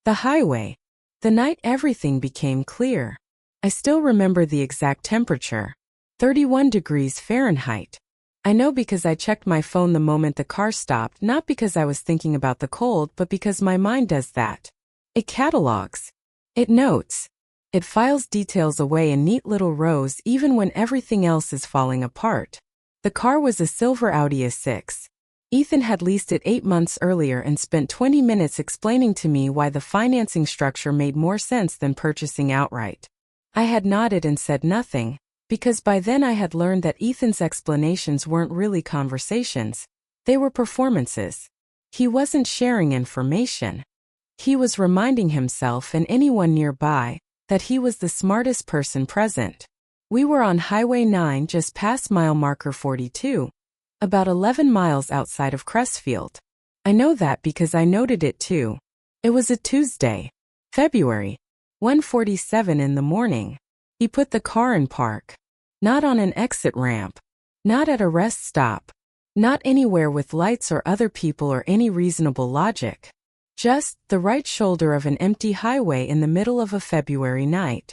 The highway. The night everything became clear. I still remember the exact temperature. 31 degrees Fahrenheit. I know because I checked my phone the moment the car stopped, not because I was thinking about the cold, but because my mind does that. It catalogs. It notes. It files details away in neat little rows even when everything else is falling apart. The car was a silver Audi A6. Ethan had leased it 8 months earlier and spent 20 minutes explaining to me why the financing structure made more sense than purchasing outright. I had nodded and said nothing, because by then I had learned that Ethan's explanations weren't really conversations. They were performances. He wasn't sharing information. He was reminding himself and anyone nearby that he was the smartest person present. We were on Highway 9 just past mile marker 42, about 11 miles outside of Crestfield. I know that because I noted it too. It was a Tuesday, February, 1:47 in the morning. He put the car in park. Not on an exit ramp. Not at a rest stop. Not anywhere with lights or other people or any reasonable logic. Just the right shoulder of an empty highway in the middle of a February night.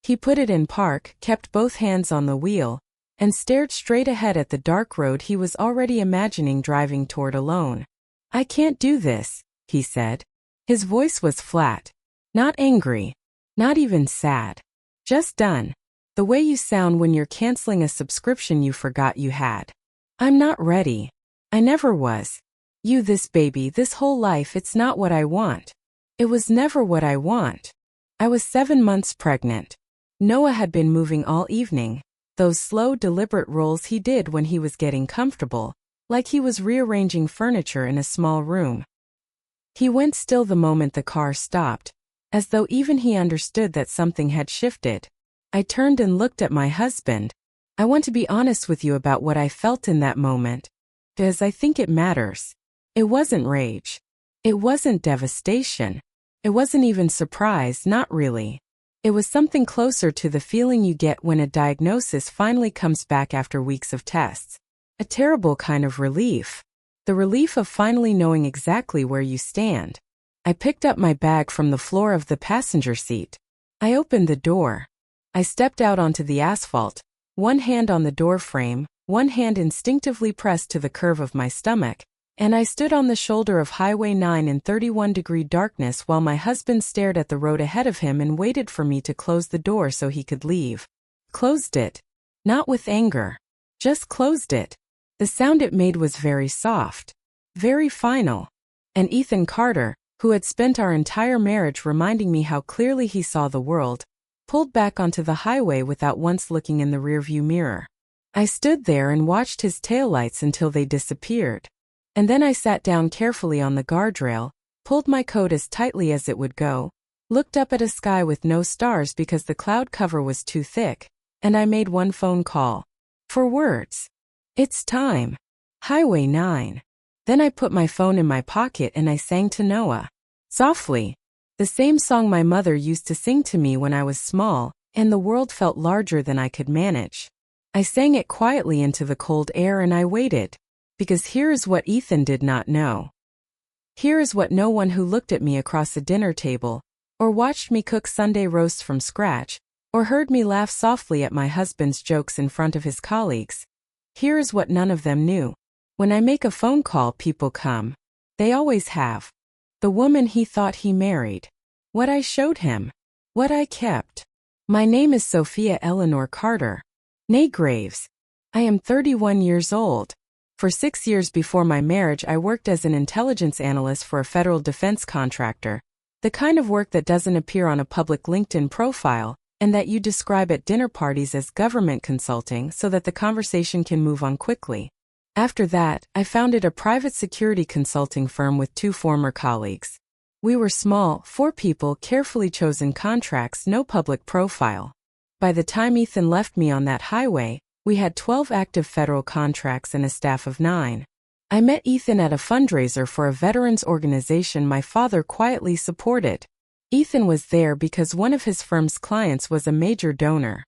He put it in park, kept both hands on the wheel, and stared straight ahead at the dark road he was already imagining driving toward alone. "I can't do this," he said. His voice was flat. Not angry. Not even sad. Just done. The way you sound when you're canceling a subscription you forgot you had. "I'm not ready. I never was. This baby, this whole life, it's not what I want. It was never what I want." I was 7 months pregnant. Noah had been moving all evening, those slow, deliberate rolls he did when he was getting comfortable, like he was rearranging furniture in a small room. He went still the moment the car stopped, as though even he understood that something had shifted. I turned and looked at my husband. "I want to be honest with you about what I felt in that moment, because I think it matters." It wasn't rage. It wasn't devastation. It wasn't even surprise, not really. It was something closer to the feeling you get when a diagnosis finally comes back after weeks of tests. A terrible kind of relief. The relief of finally knowing exactly where you stand. I picked up my bag from the floor of the passenger seat. I opened the door. I stepped out onto the asphalt, one hand on the door frame, one hand instinctively pressed to the curve of my stomach, and I stood on the shoulder of Highway 9 in 31-degree darkness while my husband stared at the road ahead of him and waited for me to close the door so he could leave. Closed it. Not with anger. Just closed it. The sound it made was very soft. Very final. And Ethan Carter, who had spent our entire marriage reminding me how clearly he saw the world, pulled back onto the highway without once looking in the rearview mirror. I stood there and watched his taillights until they disappeared. And then I sat down carefully on the guardrail, pulled my coat as tightly as it would go, looked up at a sky with no stars because the cloud cover was too thick, and I made one phone call. For words. "It's time. Highway 9. Then I put my phone in my pocket and I sang to Noah. Softly. The same song my mother used to sing to me when I was small, and the world felt larger than I could manage. I sang it quietly into the cold air and I waited. Because here is what Ethan did not know. Here is what no one who looked at me across a dinner table, or watched me cook Sunday roast from scratch, or heard me laugh softly at my husband's jokes in front of his colleagues. Here is what none of them knew. When I make a phone call, people come. They always have. The woman he thought he married. What I showed him. What I kept. My name is Sophia Eleanor Carter. Née Graves. I am 31 years old. For 6 years before my marriage, I worked as an intelligence analyst for a federal defense contractor, the kind of work that doesn't appear on a public LinkedIn profile, and that you describe at dinner parties as government consulting so that the conversation can move on quickly. After that, I founded a private security consulting firm with 2 former colleagues. We were small, 4 people, carefully chosen contracts, no public profile. By the time Ethan left me on that highway, we had 12 active federal contracts and a staff of 9. I met Ethan at a fundraiser for a veterans organization my father quietly supported. Ethan was there because one of his firm's clients was a major donor.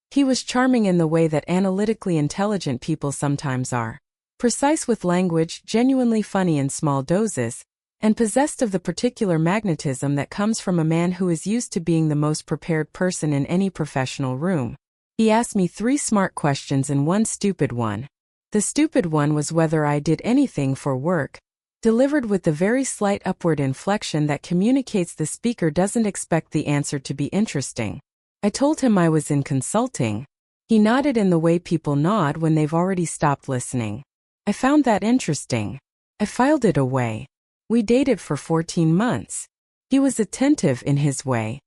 He was charming in the way that analytically intelligent people sometimes are. Precise with language, genuinely funny in small doses, and possessed of the particular magnetism that comes from a man who is used to being the most prepared person in any professional room. He asked me 3 smart questions and 1 stupid one. The stupid one was whether I did anything for work, delivered with the very slight upward inflection that communicates the speaker doesn't expect the answer to be interesting. I told him I was in consulting. He nodded in the way people nod when they've already stopped listening. I found that interesting. I filed it away. We dated for 14 months. He was attentive in his way.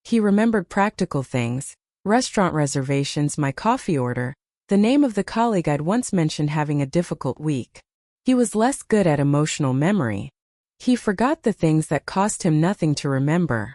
He remembered practical things, restaurant reservations, my coffee order, the name of the colleague I'd once mentioned having a difficult week. He was less good at emotional memory. He forgot the things that cost him nothing to remember.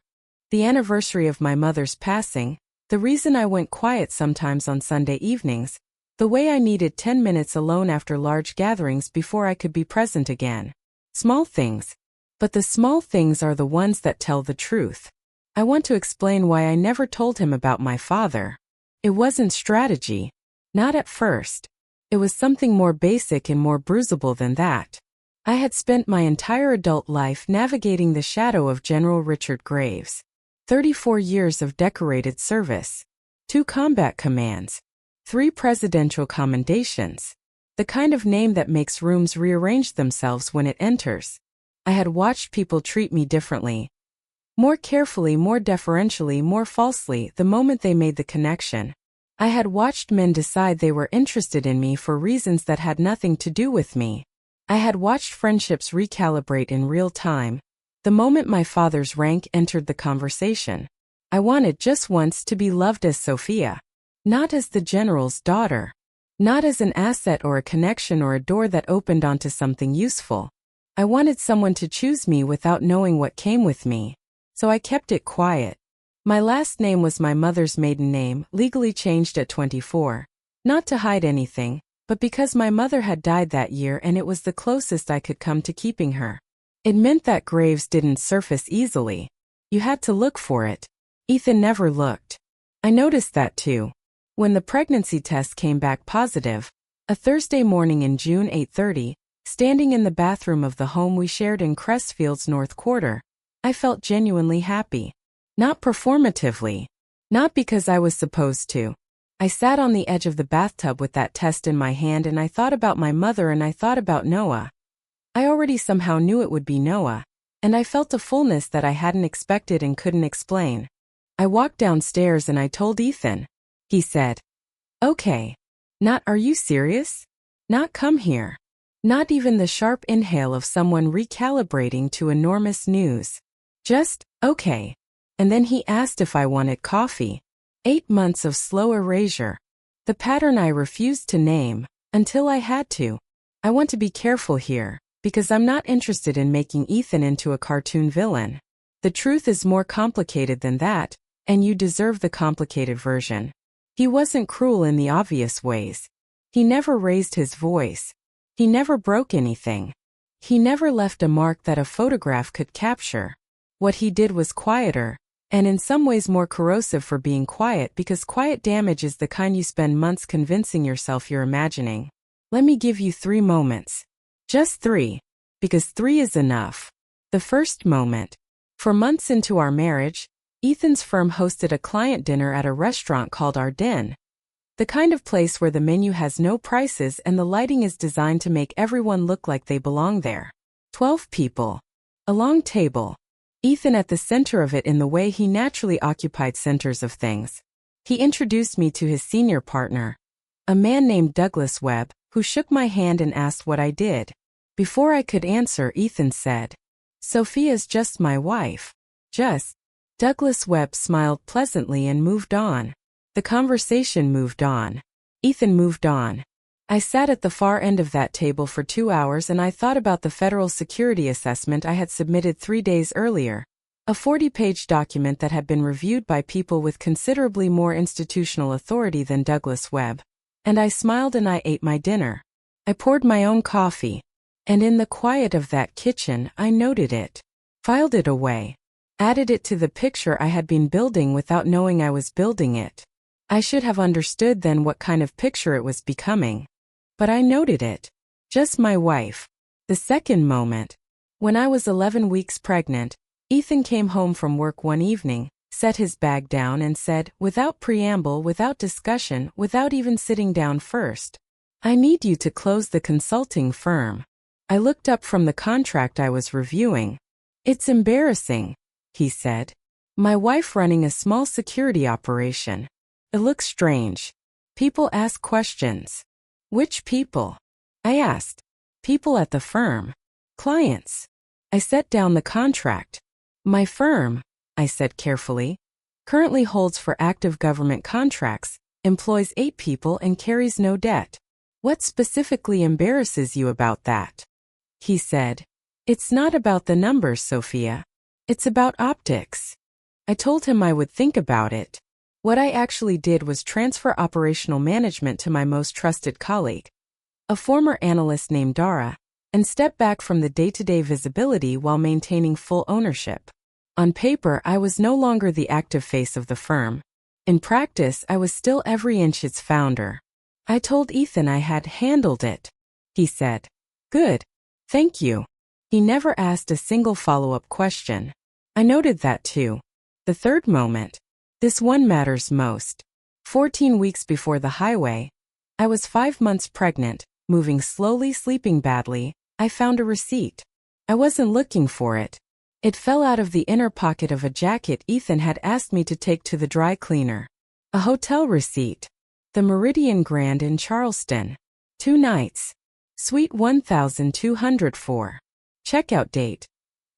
The anniversary of my mother's passing, the reason I went quiet sometimes on Sunday evenings, the way I needed 10 minutes alone after large gatherings before I could be present again. Small things. But the small things are the ones that tell the truth. I want to explain why I never told him about my father. It wasn't strategy. Not at first. It was something more basic and more bruisable than that. I had spent my entire adult life navigating the shadow of General Richard Graves. 34 years of decorated service. 2 combat commands. 3 presidential commendations. The kind of name that makes rooms rearrange themselves when it enters. I had watched people treat me differently. More carefully, more deferentially, more falsely, the moment they made the connection. I had watched men decide they were interested in me for reasons that had nothing to do with me. I had watched friendships recalibrate in real time. The moment my father's rank entered the conversation. I wanted just once to be loved as Sophia. Not as the general's daughter. Not as an asset or a connection or a door that opened onto something useful. I wanted someone to choose me without knowing what came with me. So I kept it quiet. My last name was my mother's maiden name, legally changed at 24. Not to hide anything, but because my mother had died that year and it was the closest I could come to keeping her. It meant that Graves didn't surface easily. You had to look for it. Ethan never looked. I noticed that too. When the pregnancy test came back positive, a Thursday morning in June 8:30, standing in the bathroom of the home we shared in Crestfield's North Quarter, I felt genuinely happy. Not performatively. Not because I was supposed to. I sat on the edge of the bathtub with that test in my hand and I thought about my mother and I thought about Noah. I already somehow knew it would be Noah, and I felt a fullness that I hadn't expected and couldn't explain. I walked downstairs and I told Ethan. He said, "Okay. Not are you serious? Not come here." Not even the sharp inhale of someone recalibrating to enormous news. Just, okay. And then he asked if I wanted coffee. 8 months of slow erasure. The pattern I refused to name, until I had to. I want to be careful here, because I'm not interested in making Ethan into a cartoon villain. The truth is more complicated than that, and you deserve the complicated version. He wasn't cruel in the obvious ways. He never raised his voice. He never broke anything. He never left a mark that a photograph could capture. What he did was quieter, and in some ways more corrosive for being quiet because quiet damage is the kind you spend months convincing yourself you're imagining. Let me give you 3 moments. Just 3. Because 3 is enough. The first moment. For months into our marriage, Ethan's firm hosted a client dinner at a restaurant called Ardennes. The kind of place where the menu has no prices and the lighting is designed to make everyone look like they belong there. 12 people. A long table. Ethan at the center of it in the way he naturally occupied centers of things. He introduced me to his senior partner, a man named Douglas Webb, who shook my hand and asked what I did. Before I could answer, Ethan said, "Sophia's just my wife." Just. Douglas Webb smiled pleasantly and moved on. The conversation moved on. Ethan moved on. I sat at the far end of that table for 2 hours and I thought about the federal security assessment I had submitted 3 days earlier, a 40-page document that had been reviewed by people with considerably more institutional authority than Douglas Webb. And I smiled and I ate my dinner. I poured my own coffee. And in the quiet of that kitchen, I noted it. Filed it away. Added it to the picture I had been building without knowing I was building it. I should have understood then what kind of picture it was becoming. But I noted it. Just my wife. The second moment. When I was 11 weeks pregnant, Ethan came home from work one evening, set his bag down and said, without preamble, without discussion, without even sitting down first, "I need you to close the consulting firm." I looked up from the contract I was reviewing. "It's embarrassing," he said. "My wife running a small security operation. It looks strange. People ask questions." "Which people?" I asked. "People at the firm. Clients." I set down the contract. "My firm," I said carefully, "currently holds for active government contracts, employs 8 people and carries no debt. What specifically embarrasses you about that?" He said, "It's not about the numbers, Sophia. It's about optics." I told him I would think about it. What I actually did was transfer operational management to my most trusted colleague, a former analyst named Dara, and step back from the day-to-day visibility while maintaining full ownership. On paper, I was no longer the active face of the firm. In practice, I was still every inch its founder. I told Ethan I had handled it. He said, "Good. Thank you." He never asked a single follow-up question. I noted that too. The third moment. This one matters most. 14 weeks before the highway. I was 5 months pregnant, moving slowly, sleeping badly. I found a receipt. I wasn't looking for it. It fell out of the inner pocket of a jacket Ethan had asked me to take to the dry cleaner. A hotel receipt. The Meridian Grand in Charleston. 2 nights. Suite 1204. Checkout date.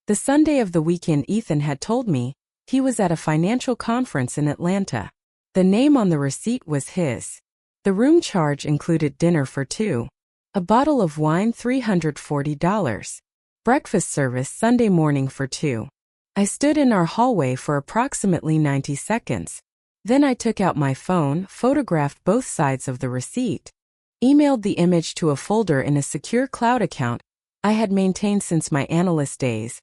The Sunday of the weekend Ethan had told me he was at a financial conference in Atlanta. The name on the receipt was his. The room charge included dinner for 2. A bottle of wine $340. Breakfast service Sunday morning for 2. I stood in our hallway for approximately 90 seconds. Then I took out my phone, photographed both sides of the receipt, emailed the image to a folder in a secure cloud account I had maintained since my analyst days,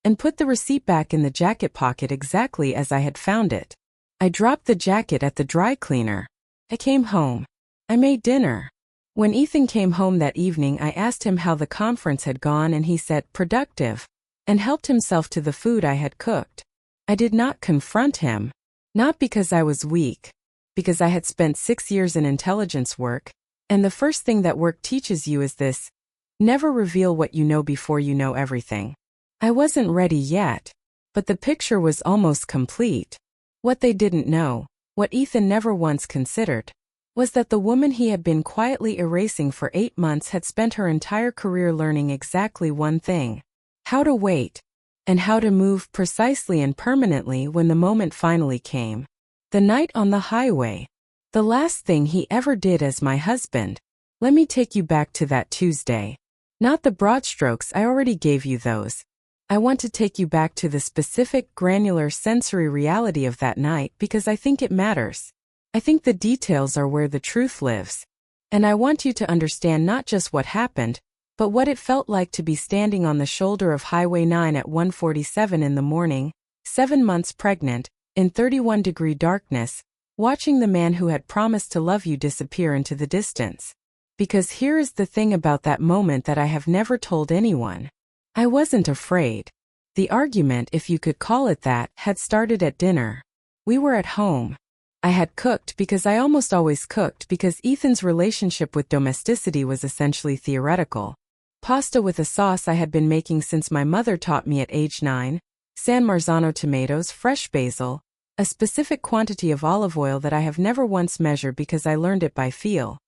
and put the receipt back in the jacket pocket exactly as I had found it. I dropped the jacket at the dry cleaner. I came home. I made dinner. When Ethan came home that evening, I asked him how the conference had gone and he said, "Productive," and helped himself to the food I had cooked. I did not confront him. Not because I was weak, because I had spent 6 years in intelligence work, and the first thing that work teaches you is this: never reveal what you know before you know everything. I wasn't ready yet, but the picture was almost complete. What they didn't know, what Ethan never once considered, was that the woman he had been quietly erasing for 8 months had spent her entire career learning exactly one thing: how to wait, and how to move precisely and permanently when the moment finally came. The night on the highway. The last thing he ever did as my husband. Let me take you back to that Tuesday. Not the broad strokes, I already gave you those. I want to take you back to the specific, granular sensory reality of that night because I think it matters. I think the details are where the truth lives. And I want you to understand not just what happened, but what it felt like to be standing on the shoulder of Highway 9 at 1:47 in the morning, 7 months pregnant, in 31-degree darkness, watching the man who had promised to love you disappear into the distance. Because here is the thing about that moment that I have never told anyone. I wasn't afraid. The argument, if you could call it that, had started at dinner. We were at home. I had cooked because I almost always cooked because Ethan's relationship with domesticity was essentially theoretical. Pasta with a sauce I had been making since my mother taught me at age 9, San Marzano tomatoes, fresh basil, a specific quantity of olive oil that I have never once measured because I learned it by feel.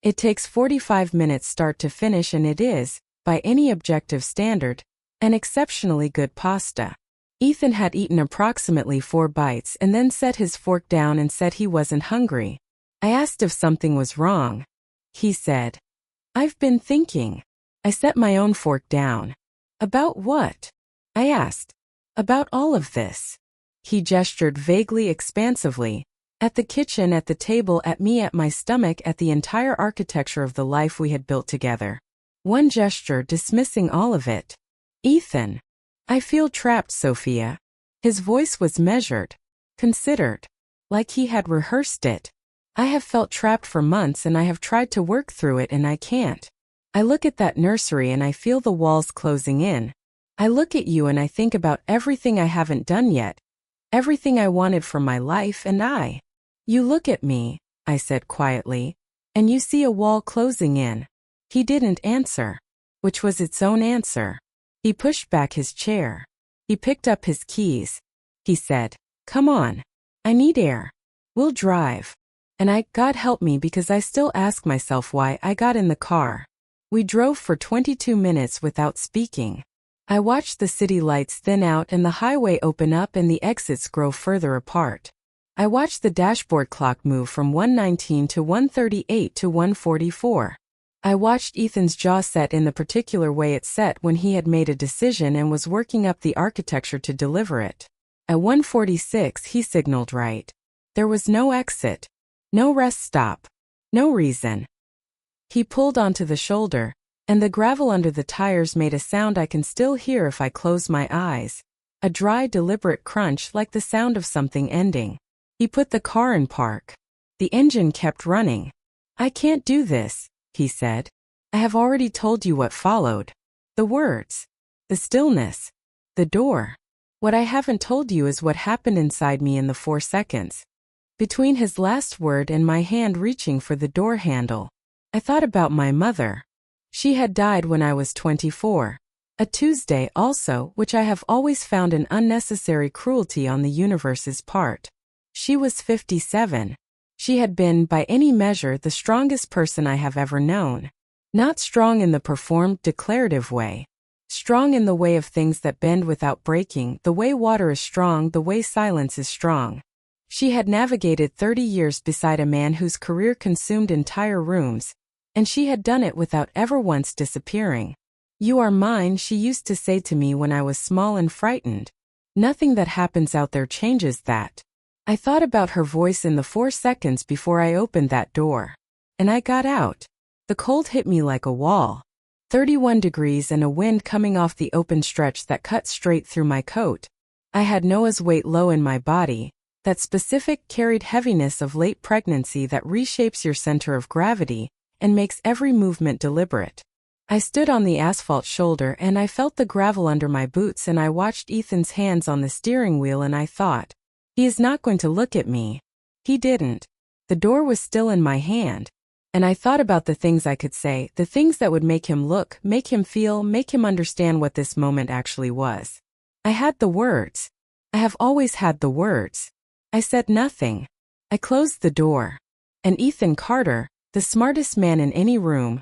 It takes 45 minutes start to finish and it is, by any objective standard, an exceptionally good pasta. Ethan had eaten approximately 4 bites and then set his fork down and said he wasn't hungry. I asked if something was wrong. He said, "I've been thinking." I set my own fork down. "About what?" I asked. "About all of this." He gestured vaguely expansively, at the kitchen, at the table, at me, at my stomach, at the entire architecture of the life we had built together. One gesture dismissing all of it. "Ethan, I feel trapped, Sophia." His voice was measured, considered, like he had rehearsed it. "I have felt trapped for months and I have tried to work through it and I can't. I look at that nursery and I feel the walls closing in. I look at you and I think about everything I haven't done yet, everything I wanted for my life You look at me, I said quietly, and you see a wall closing in. He didn't answer, which was its own answer. He pushed back his chair. He picked up his keys. He said, "Come on. I need air. We'll drive." And God help me because I still ask myself why I got in the car. We drove for 22 minutes without speaking. I watched the city lights thin out and the highway open up and the exits grow further apart. I watched the dashboard clock move from 1:19 to 1:38 to 1:44. I watched Ethan's jaw set in the particular way it set when he had made a decision and was working up the architecture to deliver it. At 1:46 he signaled right. There was no exit, no rest stop, no reason. He pulled onto the shoulder, and the gravel under the tires made a sound I can still hear if I close my eyes. A dry, deliberate crunch like the sound of something ending. He put the car in park. The engine kept running. "I can't do this," he said. "I have already told you what followed. The words. The stillness. The door. What I haven't told you is what happened inside me in the 4 seconds. Between his last word and my hand reaching for the door handle, I thought about my mother. She had died when I was 24. A Tuesday also, which I have always found an unnecessary cruelty on the universe's part. She was 57. She had been, by any measure, the strongest person I have ever known. Not strong in the performed, declarative way. Strong in the way of things that bend without breaking, the way water is strong, the way silence is strong. She had navigated 30 years beside a man whose career consumed entire rooms, and she had done it without ever once disappearing. "You are mine," she used to say to me when I was small and frightened. Nothing that happens out there changes that. I thought about her voice in the 4 seconds before I opened that door. And I got out. The cold hit me like a wall. 31 degrees and a wind coming off the open stretch that cut straight through my coat. I had Noah's weight low in my body, that specific carried heaviness of late pregnancy that reshapes your center of gravity and makes every movement deliberate. I stood on the asphalt shoulder and I felt the gravel under my boots and I watched Ethan's hands on the steering wheel and I thought, he is not going to look at me. He didn't. The door was still in my hand. And I thought about the things I could say, the things that would make him look, make him feel, make him understand what this moment actually was. I had the words. I have always had the words. I said nothing. I closed the door. And Ethan Carter, the smartest man in any room,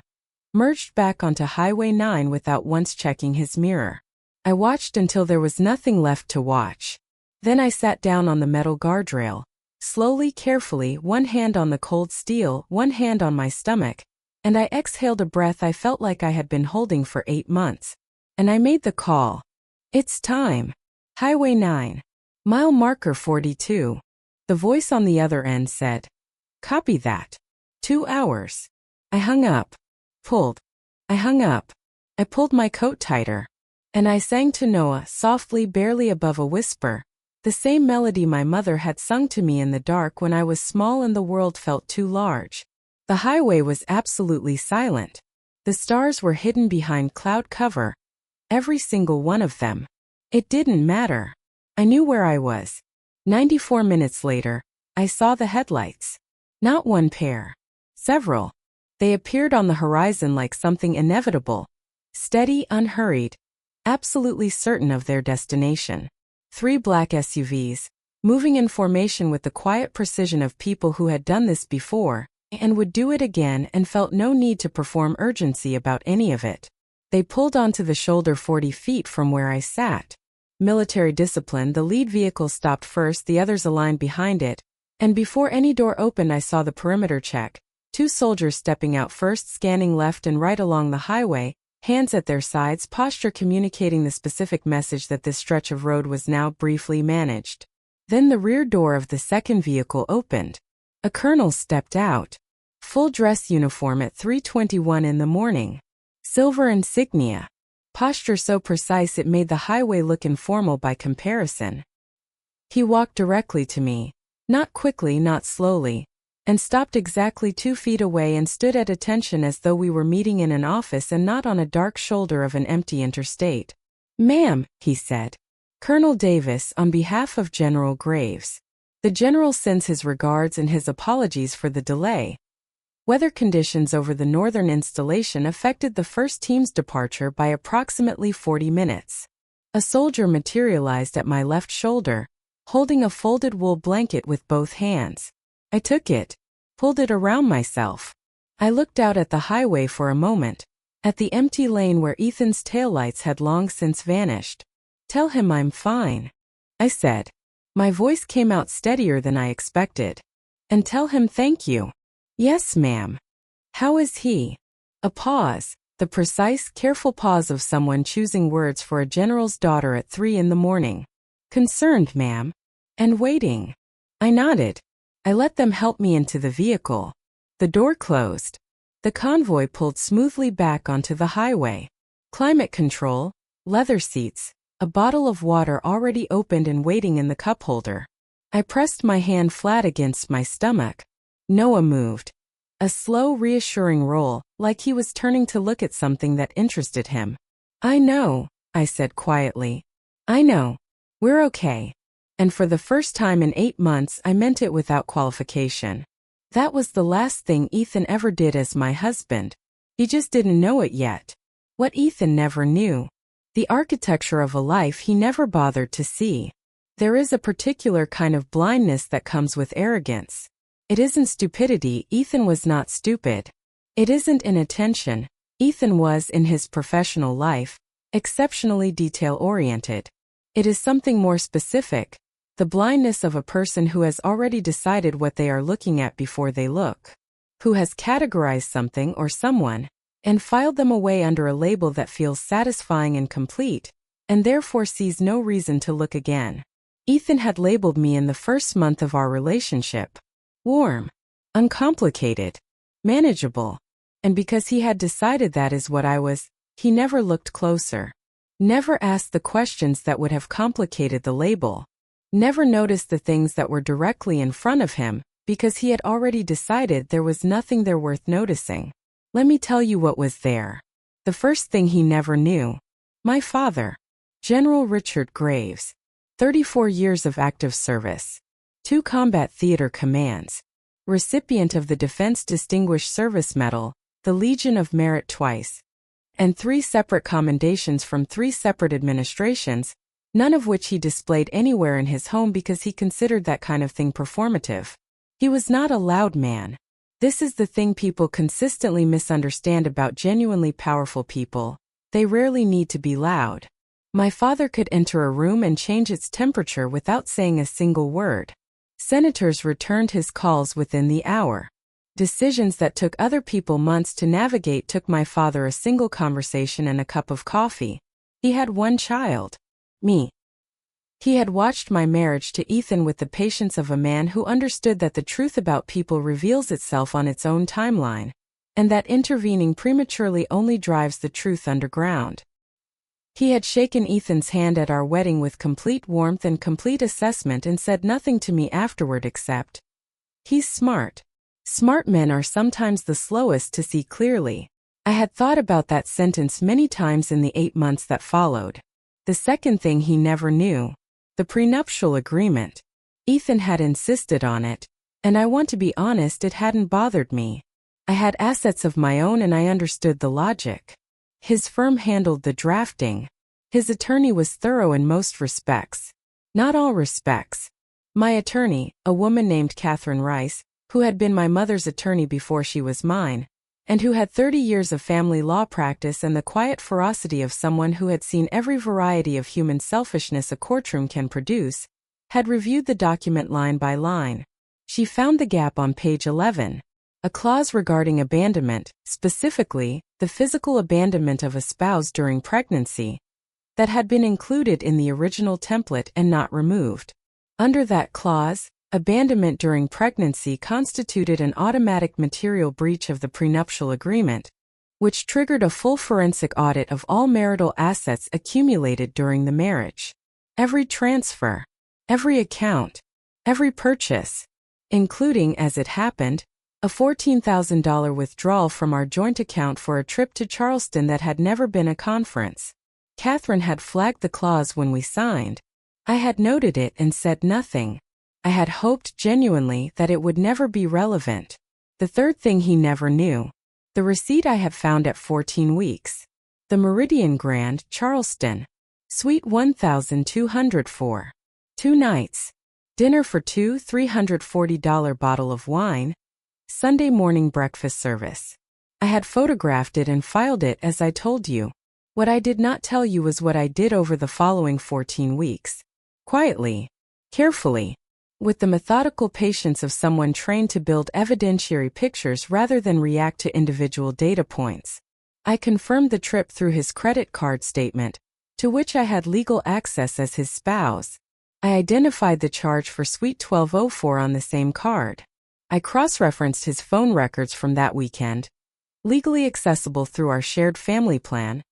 merged back onto Highway 9 without once checking his mirror. I watched until there was nothing left to watch. Then I sat down on the metal guardrail, slowly, carefully, one hand on the cold steel, one hand on my stomach, and I exhaled a breath I felt like I had been holding for 8 months. And I made the call. "It's time. Highway 9. Mile marker 42. The voice on the other end said, "Copy that. 2 hours. I hung up. Pulled. I hung up. I pulled my coat tighter. And I sang to Noah, softly, barely above a whisper, the same melody my mother had sung to me in the dark when I was small and the world felt too large. The highway was absolutely silent. The stars were hidden behind cloud cover. Every single one of them. It didn't matter. I knew where I was. 94 minutes later, I saw the headlights. Not one pair. Several. They appeared on the horizon like something inevitable. Steady, unhurried. Absolutely certain of their destination. 3 black SUVs, moving in formation with the quiet precision of people who had done this before, and would do it again and felt no need to perform urgency about any of it. They pulled onto the shoulder 40 feet from where I sat. Military discipline, the lead vehicle stopped first, the others aligned behind it, and before any door opened I saw the perimeter check. 2 soldiers stepping out first, scanning left and right along the highway, hands at their sides, posture communicating the specific message that this stretch of road was now briefly managed. Then the rear door of the second vehicle opened. A colonel stepped out. Full dress uniform at 3:21 in the morning. Silver insignia. Posture so precise it made the highway look informal by comparison. He walked directly to me, not quickly, not slowly, and stopped exactly 2 feet away and stood at attention as though we were meeting in an office and not on a dark shoulder of an empty interstate. "Ma'am," he said. "Colonel Davis, on behalf of General Graves. The General sends his regards and his apologies for the delay. Weather conditions over the northern installation affected the first team's departure by approximately 40 minutes. A soldier materialized at my left shoulder, holding a folded wool blanket with both hands. I took it, pulled it around myself. I looked out at the highway for a moment, at the empty lane where Ethan's taillights had long since vanished. "Tell him I'm fine," I said. My voice came out steadier than I expected. "And tell him thank you." "Yes, ma'am." "How is he?" A pause, the precise, careful pause of someone choosing words for a general's daughter at 3 in the morning. "Concerned, ma'am." "And waiting." I nodded. I let them help me into the vehicle. The door closed. The convoy pulled smoothly back onto the highway. Climate control, leather seats, a bottle of water already opened and waiting in the cup holder. I pressed my hand flat against my stomach. Noah moved. A slow, reassuring roll, like he was turning to look at something that interested him. "I know," I said quietly. "I know. We're okay." And for the first time in 8 months, I meant it without qualification. That was the last thing Ethan ever did as my husband. He just didn't know it yet. What Ethan never knew. The architecture of a life he never bothered to see. There is a particular kind of blindness that comes with arrogance. It isn't stupidity. Ethan was not stupid. It isn't inattention. Ethan was, in his professional life, exceptionally detail-oriented. It is something more specific. The blindness of a person who has already decided what they are looking at before they look. Who has categorized something or someone and filed them away under a label that feels satisfying and complete, and therefore sees no reason to look again. Ethan had labeled me in the first month of our relationship. Warm, uncomplicated, manageable. And because he had decided that is what I was, he never looked closer. Never asked the questions that would have complicated the label. Never noticed the things that were directly in front of him, because he had already decided there was nothing there worth noticing. Let me tell you what was there. The first thing he never knew. My father. General Richard Graves. 34 years of active service. 2 combat theater commands. Recipient of the Defense Distinguished Service Medal, the Legion of Merit twice. And 3 separate commendations from 3 separate administrations, none of which he displayed anywhere in his home because he considered that kind of thing performative. He was not a loud man. This is the thing people consistently misunderstand about genuinely powerful people. They rarely need to be loud. My father could enter a room and change its temperature without saying a single word. Senators returned his calls within the hour. Decisions that took other people months to navigate took my father a single conversation and a cup of coffee. He had 1 child. Me. He had watched my marriage to Ethan with the patience of a man who understood that the truth about people reveals itself on its own timeline, and that intervening prematurely only drives the truth underground. He had shaken Ethan's hand at our wedding with complete warmth and complete assessment and said nothing to me afterward except, "He's smart." Smart men are sometimes the slowest to see clearly. I had thought about that sentence many times in the 8 months that followed. The second thing he never knew. The prenuptial agreement. Ethan had insisted on it, and I want to be honest, it hadn't bothered me. I had assets of my own and I understood the logic. His firm handled the drafting. His attorney was thorough in most respects. Not all respects. My attorney, a woman named Catherine Rice, who had been my mother's attorney before she was mine, and who had 30 years of family law practice and the quiet ferocity of someone who had seen every variety of human selfishness a courtroom can produce, had reviewed the document line by line. She found the gap on page 11. A clause regarding abandonment, specifically, the physical abandonment of a spouse during pregnancy, that had been included in the original template and not removed. Under that clause, abandonment during pregnancy constituted an automatic material breach of the prenuptial agreement, which triggered a full forensic audit of all marital assets accumulated during the marriage. Every transfer, every account, every purchase, including, as it happened, a $14,000 withdrawal from our joint account for a trip to Charleston that had never been a conference. Catherine had flagged the clause when we signed. I had noted it and said nothing. I had hoped genuinely that it would never be relevant. The third thing he never knew. The receipt I had found at 14 weeks. The Meridian Grand, Charleston. Suite 1204. 2 nights. Dinner for two, $340 bottle of wine. Sunday morning breakfast service. I had photographed it and filed it as I told you. What I did not tell you was what I did over the following 14 weeks. Quietly. Carefully. With the methodical patience of someone trained to build evidentiary pictures rather than react to individual data points. I confirmed the trip through his credit card statement, to which I had legal access as his spouse. I identified the charge for Suite 1204 on the same card. I cross-referenced his phone records from that weekend, legally accessible through our shared family plan,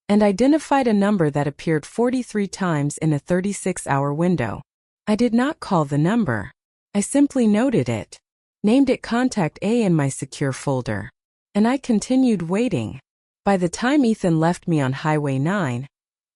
and identified a number that appeared 43 times in a 36-hour window. I did not call the number. I simply noted it, named it Contact A in my secure folder, and I continued waiting. By the time Ethan left me on Highway 9,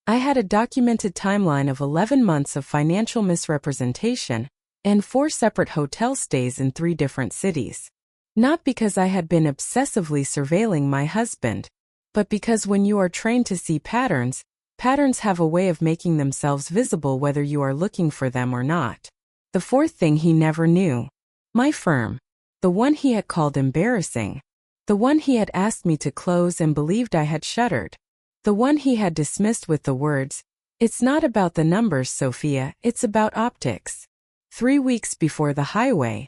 I had a documented timeline of 11 months of financial misrepresentation and 4 separate hotel stays in 3 different cities. Not because I had been obsessively surveilling my husband, but because when you are trained to see patterns, patterns have a way of making themselves visible whether you are looking for them or not. The fourth thing he never knew. My firm. The one he had called embarrassing. The one he had asked me to close and believed I had shuttered. The one he had dismissed with the words, "It's not about the numbers, Sophia, it's about optics." 3 weeks before the highway.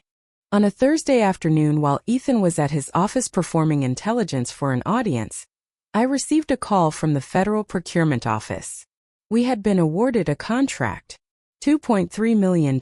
On a Thursday afternoon while Ethan was at his office performing intelligence for an audience, I received a call from the Federal Procurement Office. We had been awarded a contract. $2.3 million.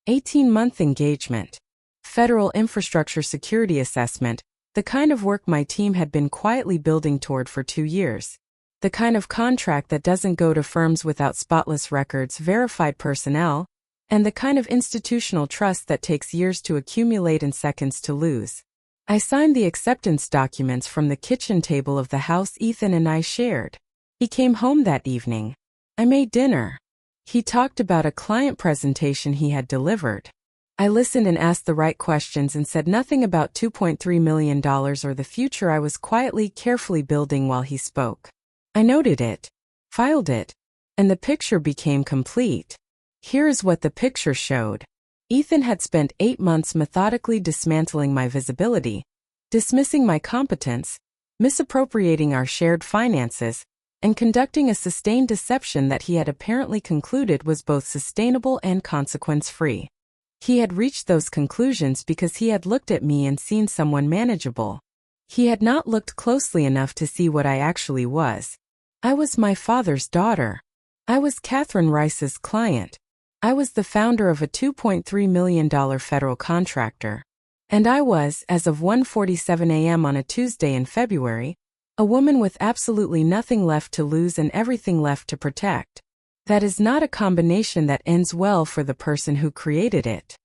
18-month engagement. Federal Infrastructure Security Assessment, the kind of work my team had been quietly building toward for 2 years. The kind of contract that doesn't go to firms without spotless records, verified personnel, and the kind of institutional trust that takes years to accumulate and seconds to lose. I signed the acceptance documents from the kitchen table of the house Ethan and I shared. He came home that evening. I made dinner. He talked about a client presentation he had delivered. I listened and asked the right questions and said nothing about $2.3 million or the future I was quietly, carefully building while he spoke. I noted it, filed it, and the picture became complete. Here is what the picture showed. Ethan had spent 8 months methodically dismantling my visibility, dismissing my competence, misappropriating our shared finances, and conducting a sustained deception that he had apparently concluded was both sustainable and consequence-free. He had reached those conclusions because he had looked at me and seen someone manageable. He had not looked closely enough to see what I actually was. I was my father's daughter. I was Catherine Rice's client. I was the founder of a $2.3 million federal contractor. And I was, as of 1:47 a.m. on a Tuesday in February, a woman with absolutely nothing left to lose and everything left to protect. That is not a combination that ends well for the person who created it.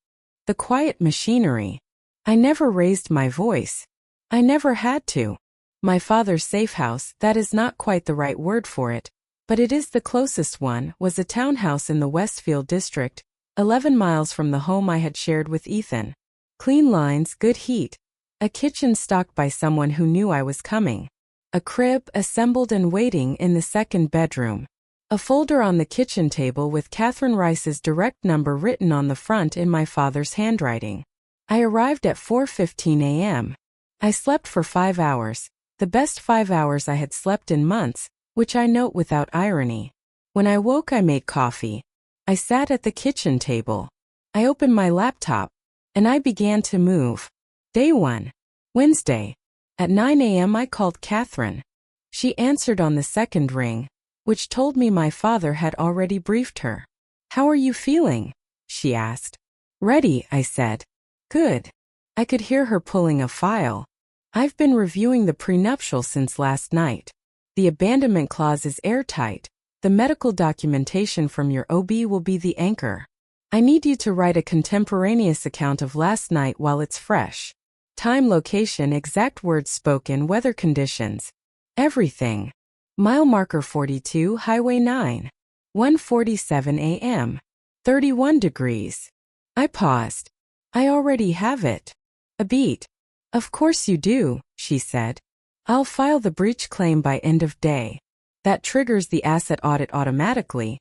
The quiet machinery. I never raised my voice. I never had to. My father's safe house, that is not quite the right word for it, but it is the closest one, was a townhouse in the Westfield district, 11 miles from the home I had shared with Ethan. Clean lines, good heat. A kitchen stocked by someone who knew I was coming. A crib assembled and waiting in the second bedroom. A folder on the kitchen table with Catherine Rice's direct number written on the front in my father's handwriting. I arrived at 4:15 a.m. I slept for 5 hours, the best 5 hours I had slept in months, which I note without irony. When I woke, I made coffee. I sat at the kitchen table. I opened my laptop, and I began to move. Day 1. Wednesday. At 9 a.m. I called Catherine. She answered on the second ring, which told me my father had already briefed her. "How are you feeling?" she asked. "Ready," I said. "Good." I could hear her pulling a file. "I've been reviewing the prenuptial since last night. The abandonment clause is airtight. The medical documentation from your OB will be the anchor. I need you to write a contemporaneous account of last night while it's fresh. Time, location, exact words spoken, weather conditions. Everything. Mile marker 42, Highway 9. 1:47 a.m. 31 degrees. I paused. I already have it. A beat. Of course you do, she said. I'll file the breach claim by end of day. That triggers the asset audit automatically.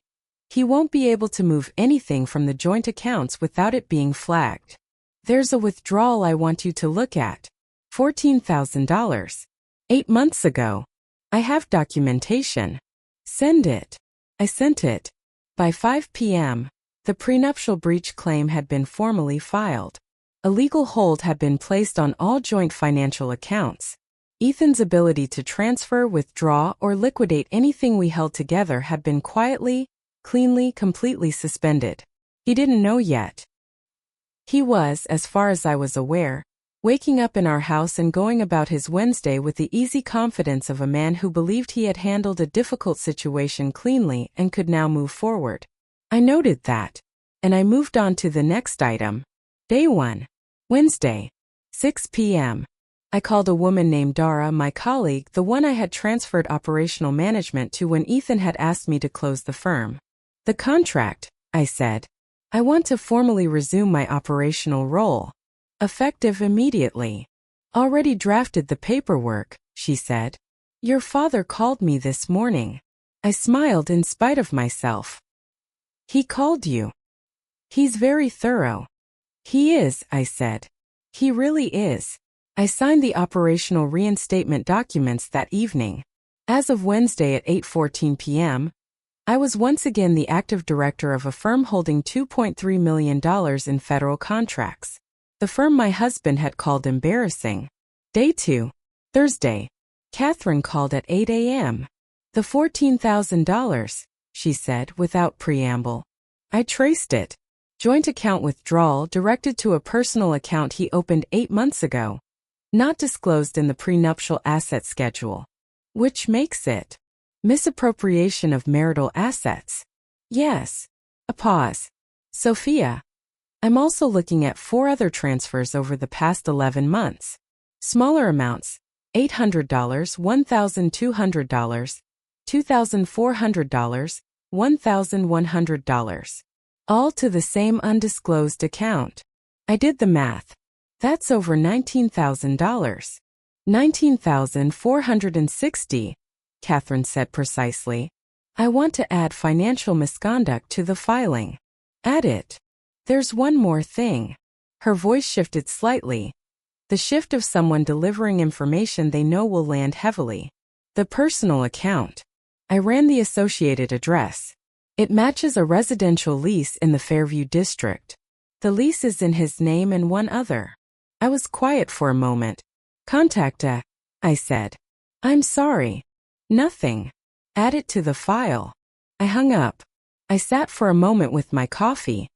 He won't be able to move anything from the joint accounts without it being flagged. There's a withdrawal I want you to look at. $14,000. 8 months ago. I have documentation. Send it. I sent it. By 5 p.m., the prenuptial breach claim had been formally filed. A legal hold had been placed on all joint financial accounts. Ethan's ability to transfer, withdraw, or liquidate anything we held together had been quietly, cleanly, completely suspended. He didn't know yet. He was, as far as I was aware, waking up in our house and going about his Wednesday with the easy confidence of a man who believed he had handled a difficult situation cleanly and could now move forward. I noted that, and I moved on to the next item. Day 1. Wednesday. 6 p.m. I called a woman named Dara, my colleague, the one I had transferred operational management to when Ethan had asked me to close the firm. The contract, I said. I want to formally resume my operational role. Effective immediately. Already drafted the paperwork, she said. Your father called me this morning. I smiled in spite of myself. He called you. He's very thorough. He is, I said. He really is. I signed the operational reinstatement documents that evening. As of Wednesday at 8:14 p.m., I was once again the active director of a firm holding $2.3 million in federal contracts. The firm my husband had called embarrassing. Day 2. Thursday. Catherine called at 8 a.m. The $14,000, she said without preamble. I traced it. Joint account withdrawal directed to a personal account he opened 8 months ago. Not disclosed in the prenuptial asset schedule. Which makes it misappropriation of marital assets. Yes. A pause. Sophia. I'm also looking at 4 other transfers over the past 11 months. Smaller amounts, $800, $1,200, $2,400, $1,100. All to the same undisclosed account. I did the math. That's over $19,000. $19,460, Catherine said precisely. I want to add financial misconduct to the filing. Add it. There's one more thing. Her voice shifted slightly. The shift of someone delivering information they know will land heavily. The personal account. I ran the associated address. It matches a residential lease in the Fairview district. The lease is in his name and one other. I was quiet for a moment. Contact I said. I'm sorry. Nothing. Add it to the file. I hung up. I sat for a moment with my coffee,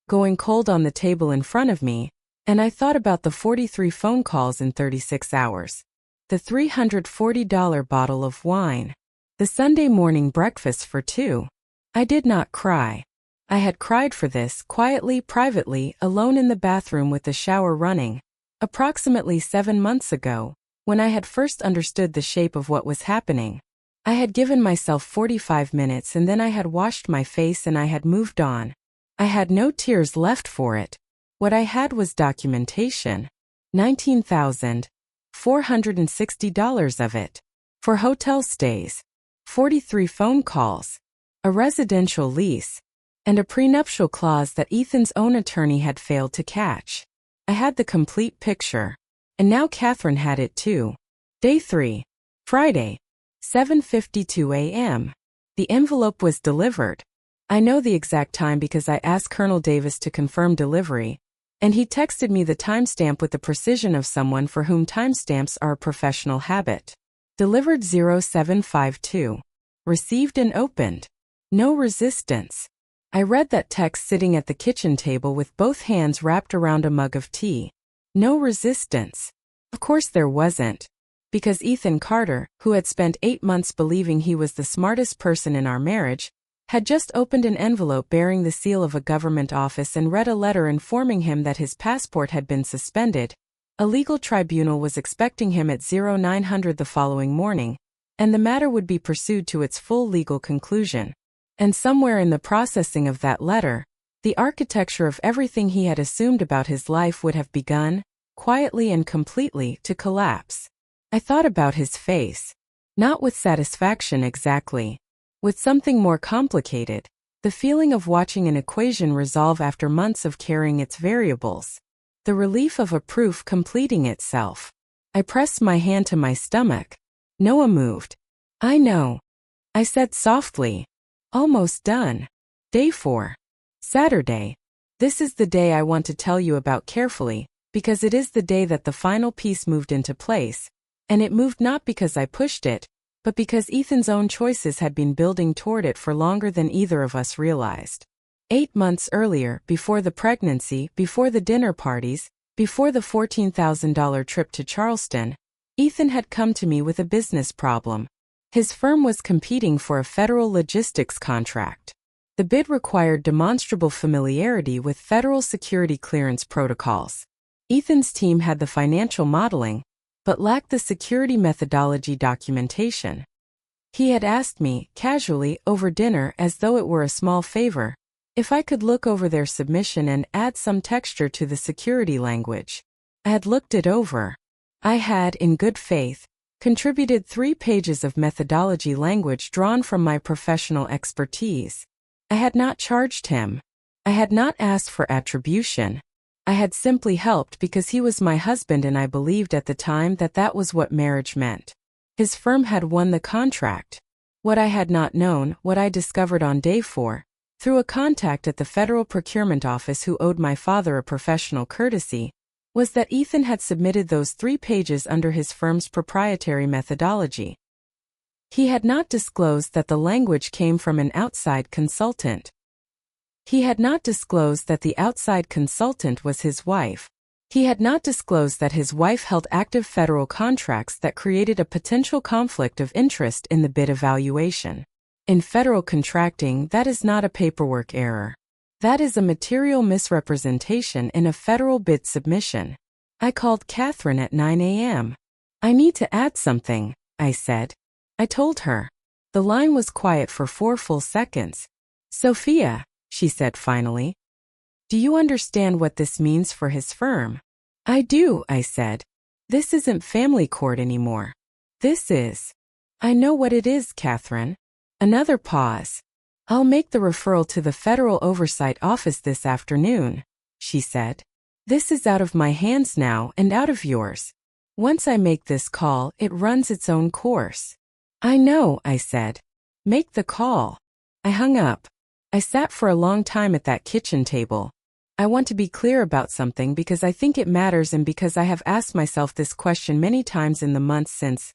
going cold on the table in front of me, and I thought about the 43 phone calls in 36 hours. The $340 bottle of wine. The Sunday morning breakfast for 2. I did not cry. I had cried for this, quietly, privately, alone in the bathroom with the shower running, approximately 7 months ago, when I had first understood the shape of what was happening. I had given myself 45 minutes and then I had washed my face and I had moved on. I had no tears left for it. What I had was documentation. $19,460 of it. For hotel stays. 43 phone calls. A residential lease. And a prenuptial clause that Ethan's own attorney had failed to catch. I had the complete picture. And now Catherine had it too. Day 3. Friday. 7:52 a.m. The envelope was delivered. I know the exact time because I asked Colonel Davis to confirm delivery, and he texted me the timestamp with the precision of someone for whom timestamps are a professional habit. Delivered 0752. Received and opened. No resistance. I read that text sitting at the kitchen table with both hands wrapped around a mug of tea. No resistance. Of course there wasn't. Because Ethan Carter, who had spent 8 months believing he was the smartest person in our marriage, had just opened an envelope bearing the seal of a government office and read a letter informing him that his passport had been suspended. A legal tribunal was expecting him at 0900 the following morning, and the matter would be pursued to its full legal conclusion. And somewhere in the processing of that letter, the architecture of everything he had assumed about his life would have begun, quietly and completely, to collapse. I thought about his face. Not with satisfaction exactly. With something more complicated. The feeling of watching an equation resolve after months of carrying its variables. The relief of a proof completing itself. I pressed my hand to my stomach. Noah moved. I know. I said softly. Almost done. Day 4. Saturday. This is the day I want to tell you about carefully, because it is the day that the final piece moved into place, and it moved not because I pushed it, but because Ethan's own choices had been building toward it for longer than either of us realized. 8 months earlier, before the pregnancy, before the dinner parties, before the $14,000 trip to Charleston, Ethan had come to me with a business problem. His firm was competing for a federal logistics contract. The bid required demonstrable familiarity with federal security clearance protocols. Ethan's team had the financial modeling, but lacked the security methodology documentation. He had asked me, casually, over dinner as though it were a small favor, if I could look over their submission and add some texture to the security language. I had looked it over. I had, in good faith, contributed 3 pages of methodology language drawn from my professional expertise. I had not charged him. I had not asked for attribution. I had simply helped because he was my husband and I believed at the time that that was what marriage meant. His firm had won the contract. What I had not known, what I discovered on day 4, through a contact at the Federal Procurement Office who owed my father a professional courtesy, was that Ethan had submitted those 3 pages under his firm's proprietary methodology. He had not disclosed that the language came from an outside consultant. He had not disclosed that the outside consultant was his wife. He had not disclosed that his wife held active federal contracts that created a potential conflict of interest in the bid evaluation. In federal contracting, that is not a paperwork error. That is a material misrepresentation in a federal bid submission. I called Catherine at 9 a.m. I need to add something, I said. I told her. The line was quiet for 4 full seconds. Sophia, she said finally. Do you understand what this means for his firm? I do, I said. This isn't family court anymore. This is. I know what it is, Catherine. Another pause. I'll make the referral to the Federal Oversight Office this afternoon, she said. This is out of my hands now and out of yours. Once I make this call, it runs its own course. I know, I said. Make the call. I hung up. I sat for a long time at that kitchen table. I want to be clear about something because I think it matters and because I have asked myself this question many times in the months since.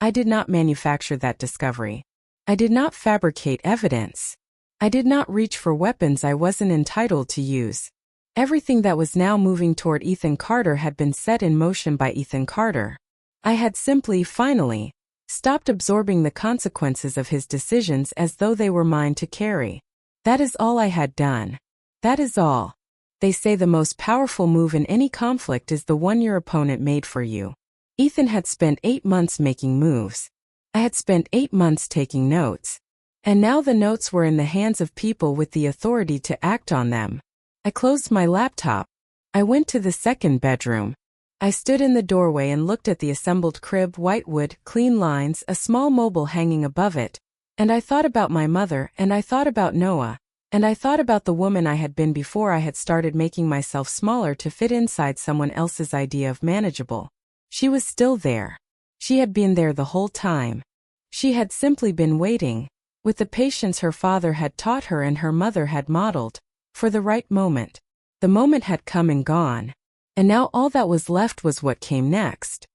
I did not manufacture that discovery. I did not fabricate evidence. I did not reach for weapons I wasn't entitled to use. Everything that was now moving toward Ethan Carter had been set in motion by Ethan Carter. I had simply, finally, stopped absorbing the consequences of his decisions as though they were mine to carry. That is all I had done. That is all. They say the most powerful move in any conflict is the one your opponent made for you. Ethan had spent 8 months making moves. I had spent 8 months taking notes. And now the notes were in the hands of people with the authority to act on them. I closed my laptop. I went to the second bedroom. I stood in the doorway and looked at the assembled crib, white wood, clean lines, a small mobile hanging above it. And I thought about my mother, and I thought about Noah, and I thought about the woman I had been before I had started making myself smaller to fit inside someone else's idea of manageable. She was still there. She had been there the whole time. She had simply been waiting, with the patience her father had taught her and her mother had modeled, for the right moment. The moment had come and gone. And now all that was left was what came next.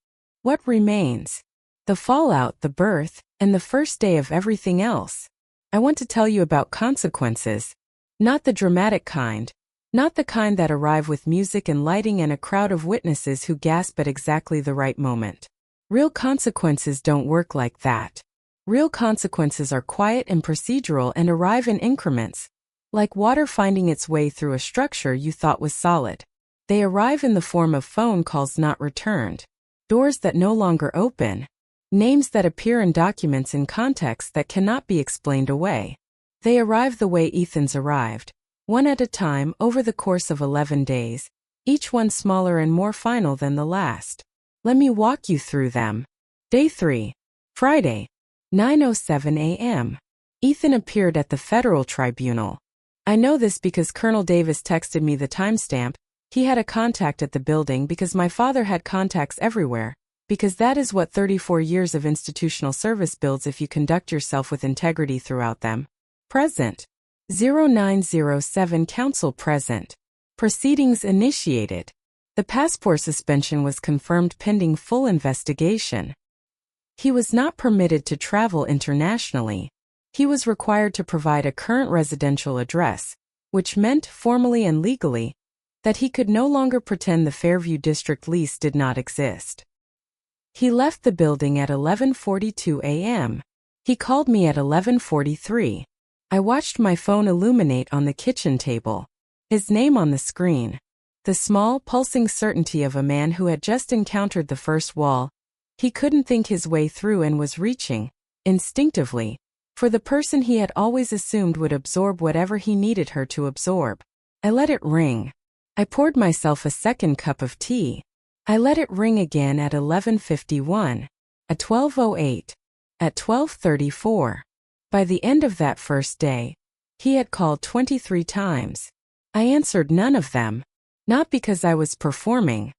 What remains? The fallout, the birth, and the first day of everything else. I want to tell you about consequences. Not the dramatic kind. Not the kind that arrive with music and lighting and a crowd of witnesses who gasp at exactly the right moment. Real consequences don't work like that. Real consequences are quiet and procedural and arrive in increments. Like water finding its way through a structure you thought was solid. They arrive in the form of phone calls not returned. Doors that no longer open. Names that appear in documents in contexts that cannot be explained away. They arrive the way Ethan's arrived, one at a time over the course of 11 days, each one smaller and more final than the last. Let me walk you through them. Day 3. Friday, 9:07 a.m. Ethan appeared at the federal tribunal. I know this because Colonel Davis texted me the timestamp. He had a contact at the building because my father had contacts everywhere, because that is what 34 years of institutional service builds if you conduct yourself with integrity throughout them. Present. 0907 Counsel present. Proceedings initiated. The passport suspension was confirmed pending full investigation. He was not permitted to travel internationally. He was required to provide a current residential address, which meant, formally and legally, that he could no longer pretend the Fairview District lease did not exist. He left the building at 11:42 a.m. He called me at 11:43. I watched my phone illuminate on the kitchen table. His name on the screen. The small, pulsing certainty of a man who had just encountered the first wall. He couldn't think his way through and was reaching, instinctively, for the person he had always assumed would absorb whatever he needed her to absorb. I let it ring. I poured myself a second cup of tea. I let it ring again at 11:51, at 12:08, at 12:34. By the end of that first day, he had called 23 times. I answered none of them. Not because I was performing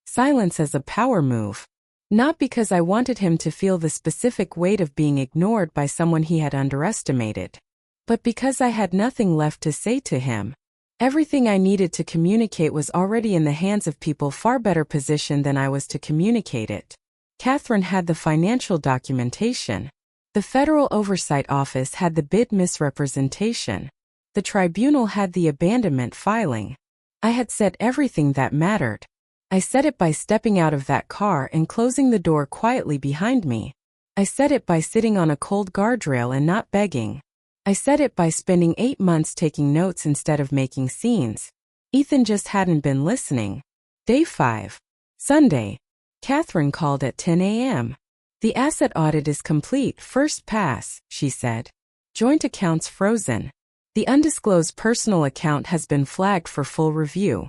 silence as a power move. Not because I wanted him to feel the specific weight of being ignored by someone he had underestimated. But because I had nothing left to say to him. Everything I needed to communicate was already in the hands of people far better positioned than I was to communicate it. Catherine had the financial documentation. The Federal Oversight Office had the bid misrepresentation. The tribunal had the abandonment filing. I had said everything that mattered. I said it by stepping out of that car and closing the door quietly behind me. I said it by sitting on a cold guardrail and not begging. I said it by spending 8 months taking notes instead of making scenes. Ethan just hadn't been listening. Day 5. Sunday. Catherine called at 10 a.m. The asset audit is complete, first pass, she said. Joint accounts frozen. The undisclosed personal account has been flagged for full review.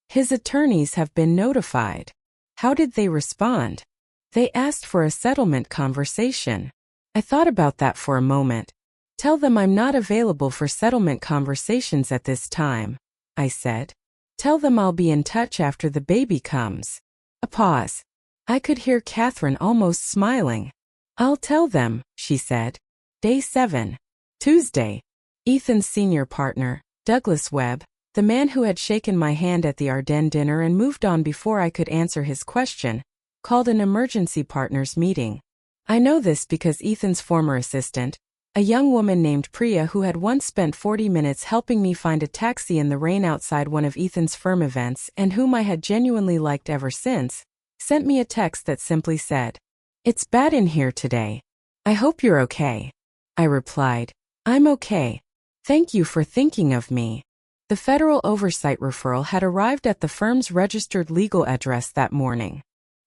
His attorneys have been notified. How did they respond? They asked for a settlement conversation. I thought about that for a moment. Tell them I'm not available for settlement conversations at this time, I said. Tell them I'll be in touch after the baby comes. A pause. I could hear Catherine almost smiling. I'll tell them, she said. Day 7. Tuesday. Ethan's senior partner, Douglas Webb, the man who had shaken my hand at the Ardennes dinner and moved on before I could answer his question, called an emergency partners meeting. I know this because Ethan's former assistant, a young woman named Priya who had once spent 40 minutes helping me find a taxi in the rain outside one of Ethan's firm events and whom I had genuinely liked ever since, sent me a text that simply said, "It's bad in here today. I hope you're okay." I replied, "I'm okay. Thank you for thinking of me." The federal oversight referral had arrived at the firm's registered legal address that morning.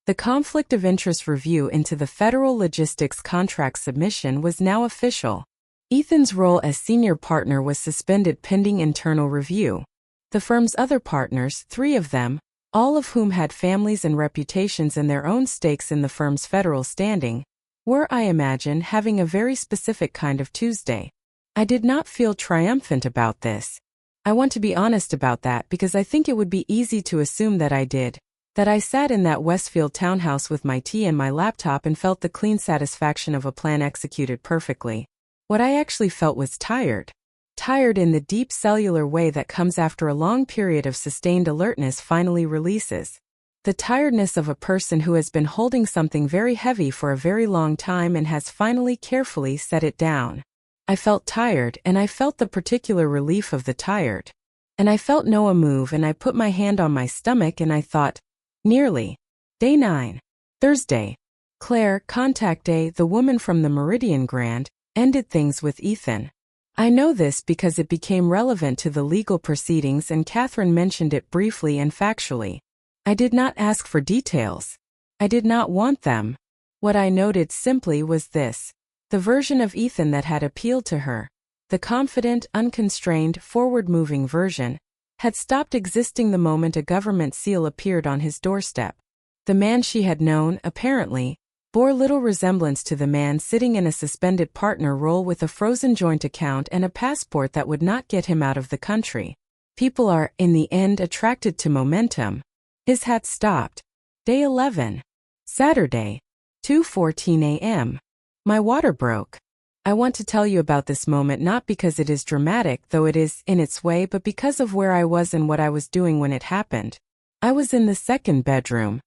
The conflict of interest review into the federal logistics contract submission was now official. Ethan's role as senior partner was suspended pending internal review. The firm's other partners, 3 of them, all of whom had families and reputations and their own stakes in the firm's federal standing, were, I imagine, having a very specific kind of Tuesday. I did not feel triumphant about this. I want to be honest about that because I think it would be easy to assume that I did, that I sat in that Westfield townhouse with my tea and my laptop and felt the clean satisfaction of a plan executed perfectly. What I actually felt was tired. Tired in the deep cellular way that comes after a long period of sustained alertness finally releases. The tiredness of a person who has been holding something very heavy for a very long time and has finally carefully set it down. I felt tired and I felt the particular relief of the tired. And I felt Noah move and I put my hand on my stomach and I thought, nearly. Day 9. Thursday. Claire, contact day, the woman from the Meridian Grand, ended things with Ethan. I know this because it became relevant to the legal proceedings and Catherine mentioned it briefly and factually. I did not ask for details. I did not want them. What I noted simply was this: the version of Ethan that had appealed to her, the confident, unconstrained, forward-moving version, had stopped existing the moment a government seal appeared on his doorstep. The man she had known, apparently, bore little resemblance to the man sitting in a suspended partner role with a frozen joint account and a passport that would not get him out of the country. People are, in the end, attracted to momentum. His had stopped. Day 11. Saturday. 2:14 a.m. My water broke. I want to tell you about this moment not because it is dramatic, though it is in its way, but because of where I was and what I was doing when it happened. I was in the second bedroom,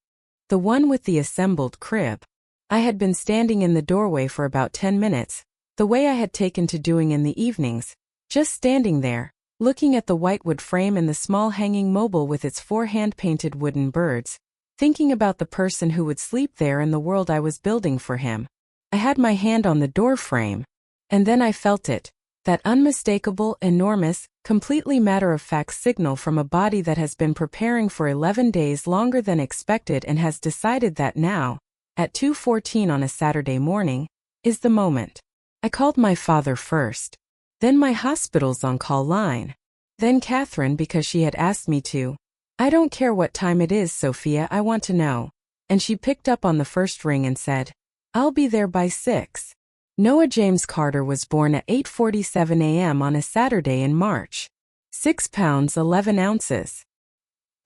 the one with the assembled crib. I had been standing in the doorway for about 10 minutes, the way I had taken to doing in the evenings, just standing there, looking at the whitewood frame and the small hanging mobile with its 4 hand-painted wooden birds, thinking about the person who would sleep there and the world I was building for him. I had my hand on the door frame, and then I felt it, that unmistakable, enormous, completely matter-of-fact signal from a body that has been preparing for 11 days longer than expected and has decided that now, at 2:14 on a Saturday morning, is the moment. I called my father first, then my hospital's on-call line, then Catherine because she had asked me to. I don't care what time it is, Sophia, I want to know. And she picked up on the first ring and said, I'll be there by 6. Noah James Carter was born at 8:47 a.m. on a Saturday in March. 6 pounds 11 ounces.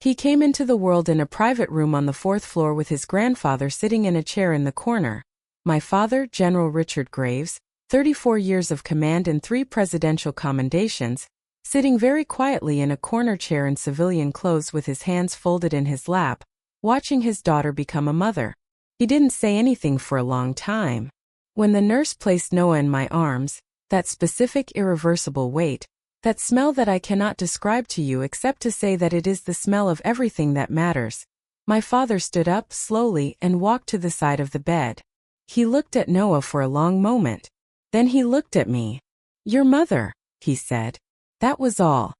He came into the world in a private room on the 4th floor with his grandfather sitting in a chair in the corner. My father, General Richard Graves, 34 years of command and 3 presidential commendations, sitting very quietly in a corner chair in civilian clothes with his hands folded in his lap, watching his daughter become a mother. He didn't say anything for a long time. When the nurse placed Noah in my arms, that specific irreversible weight, that smell that I cannot describe to you except to say that it is the smell of everything that matters, my father stood up slowly and walked to the side of the bed. He looked at Noah for a long moment. Then he looked at me. Your mother, he said. That was all.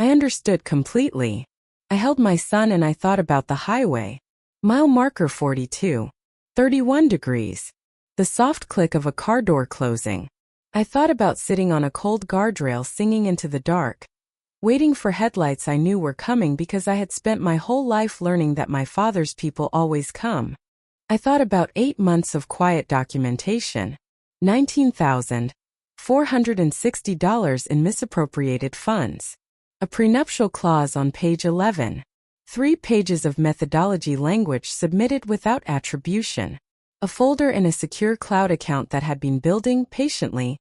I understood completely. I held my son and I thought about the highway. Mile marker 42. 31 degrees. The soft click of a car door closing. I thought about sitting on a cold guardrail singing into the dark, waiting for headlights I knew were coming because I had spent my whole life learning that my father's people always come. I thought about 8 months of quiet documentation, $19,460 in misappropriated funds, a prenuptial clause on page 11, 3 pages of methodology language submitted without attribution, a folder in a secure cloud account that had been building patiently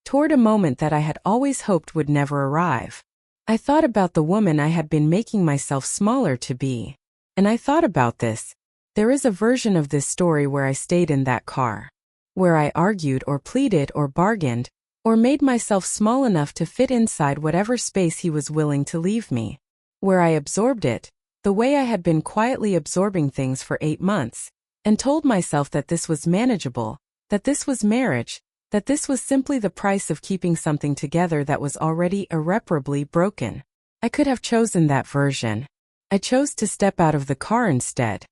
toward a moment that I had always hoped would never arrive. I thought about the woman I had been making myself smaller to be. And I thought about this. There is a version of this story where I stayed in that car, where I argued or pleaded or bargained, or made myself small enough to fit inside whatever space he was willing to leave me, where I absorbed it, the way I had been quietly absorbing things for 8 months, and told myself that this was manageable, that this was marriage, that this was simply the price of keeping something together that was already irreparably broken. I could have chosen that version. I chose to step out of the car instead.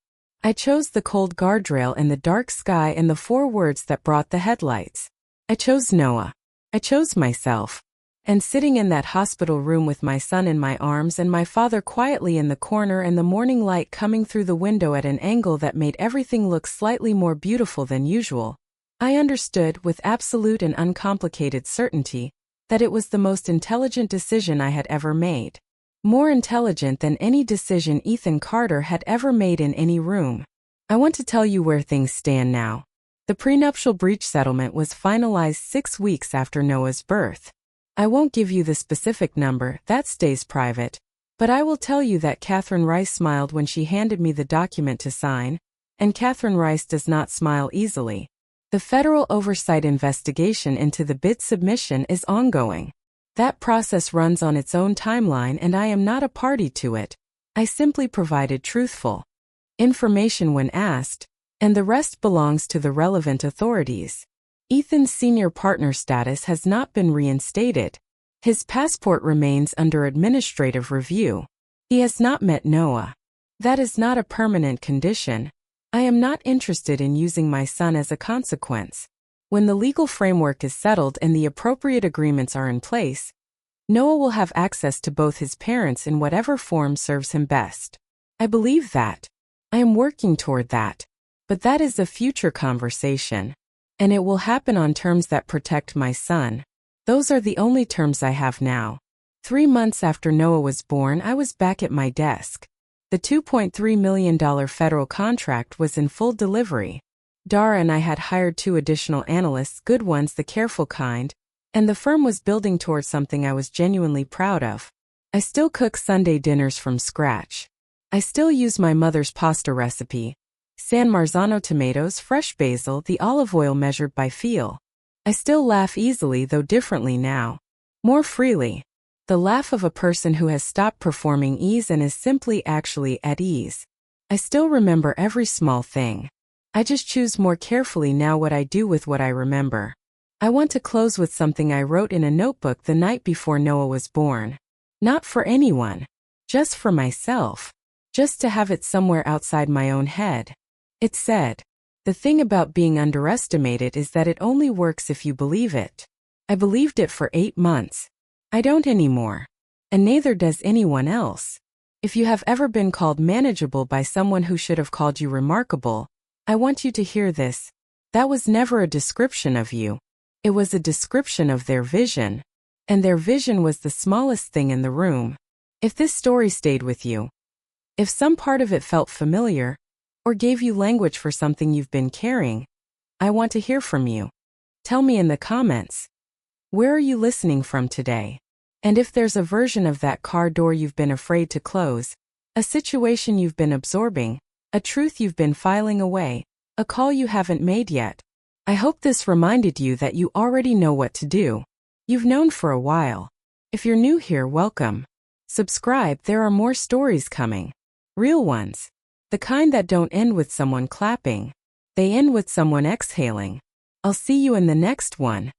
I chose the cold guardrail and the dark sky and the 4 words that brought the headlights. I chose Noah. I chose myself. And sitting in that hospital room with my son in my arms and my father quietly in the corner and the morning light coming through the window at an angle that made everything look slightly more beautiful than usual, I understood with absolute and uncomplicated certainty that it was the most intelligent decision I had ever made. More intelligent than any decision Ethan Carter had ever made in any room. I want to tell you where things stand now. The prenuptial breach settlement was finalized 6 weeks after Noah's birth. I won't give you the specific number, that stays private, but I will tell you that Catherine Rice smiled when she handed me the document to sign, and Catherine Rice does not smile easily. The federal oversight investigation into the bid submission is ongoing. That process runs on its own timeline and I am not a party to it. I simply provided truthful information when asked, and the rest belongs to the relevant authorities. Ethan's senior partner status has not been reinstated. His passport remains under administrative review. He has not met Noah. That is not a permanent condition. I am not interested in using my son as a consequence. When the legal framework is settled and the appropriate agreements are in place, Noah will have access to both his parents in whatever form serves him best. I believe that. I am working toward that. But that is a future conversation. And it will happen on terms that protect my son. Those are the only terms I have now. 3 months after Noah was born, I was back at my desk. The $2.3 million federal contract was in full delivery. Dara and I had hired 2 additional analysts, good ones, the careful kind, and the firm was building towards something I was genuinely proud of. I still cook Sunday dinners from scratch. I still use my mother's pasta recipe. San Marzano tomatoes, fresh basil, the olive oil measured by feel. I still laugh easily, though differently now. More freely. The laugh of a person who has stopped performing ease and is simply actually at ease. I still remember every small thing. I just choose more carefully now what I do with what I remember. I want to close with something I wrote in a notebook the night before Noah was born. Not for anyone. Just for myself. Just to have it somewhere outside my own head. It said, "The thing about being underestimated is that it only works if you believe it." I believed it for 8 months. I don't anymore. And neither does anyone else. If you have ever been called manageable by someone who should have called you remarkable, I want you to hear this. That was never a description of you. It was a description of their vision. And their vision was the smallest thing in the room. If this story stayed with you, if some part of it felt familiar, or gave you language for something you've been carrying, I want to hear from you. Tell me in the comments. Where are you listening from today? And if there's a version of that car door you've been afraid to close, a situation you've been absorbing, a truth you've been filing away, a call you haven't made yet, I hope this reminded you that you already know what to do. You've known for a while. If you're new here, welcome. Subscribe, there are more stories coming. Real ones. The kind that don't end with someone clapping. They end with someone exhaling. I'll see you in the next one.